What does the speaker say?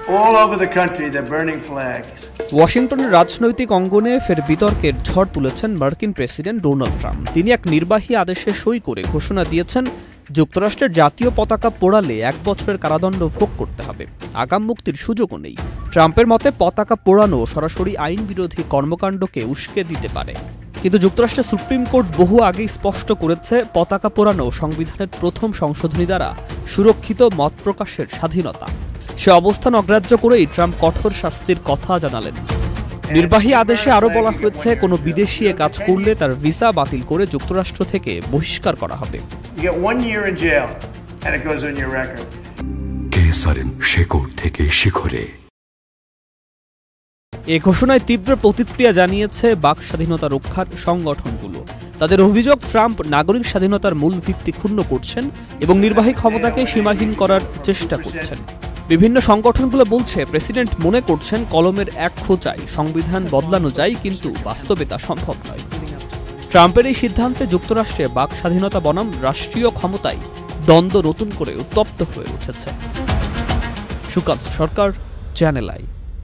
All over the country, they're burning flags. ওয়াশিংটনের রাজনৈতিক অঙ্গনে ফের বিতর্কের ঝড় তুলেছেন মার্কিন প্রেসিডেন্ট ডোনাল্ড ট্রাম্প। তিনি এক নির্বাহী আদেশে সই করে ঘোষণা দিয়েছেন, যুক্তরাষ্ট্রের জাতীয় পতাকা পোড়ালে 1 বছরের কারাদণ্ড ভোগ করতে হবে, আগাম মুক্তির সুযোগও নেই। ট্রাম্পের মতে পতাকা পোড়ানো সরাসরি আইন বিরোধী কর্মকাণ্ডকে উস্কে দিতে পারে। কিন্তু যুক্তরাষ্ট্রের সুপ্রিম কোর্ট বহু আগেই স্পষ্ট করেছে, পতাকা পোড়ানো সংবিধানের প্রথম সংশোধনী দ্বারা সুরক্ষিত মত প্রকাশের স্বাধীনতা। সে অবস্থান অগ্রাহ্য করেই ট্রাম্প কঠোর শাস্তির কথা জানালেন। নির্বাহী আদেশে আরও বলা হয়েছে, কোনো বিদেশি এ কাজ করলে তার ভিসা বাতিল করে যুক্তরাষ্ট্র থেকে বহিষ্কার করা হবে। শেকড় থেকে শিখরে। এ ঘোষণায় তীব্র প্রতিক্রিয়া জানিয়েছে বাক স্বাধীনতা রক্ষার সংগঠনগুলো। তাদের অভিযোগ, ট্রাম্প নাগরিক স্বাধীনতার মূল ভিত্তি ক্ষুণ্ণ করছেন এবং নির্বাহী ক্ষমতাকে সীমাহীন করার চেষ্টা করছেন। বিভিন্ন সংগঠনগুলো বলছে, প্রেসিডেন্ট মনে করছেন কলমের এক খোঁচায় সংবিধান বদলানো যায়, কিন্তু বাস্তবে তা সম্ভব নয়। ট্রাম্পের এই সিদ্ধান্তে যুক্তরাষ্ট্রে বাক স্বাধীনতা বনাম রাষ্ট্রীয় ক্ষমতায় দ্বন্দ্ব নতুন করে উত্তপ্ত হয়ে উঠেছে। সুকান্ত সরকার, চ্যানেল আই।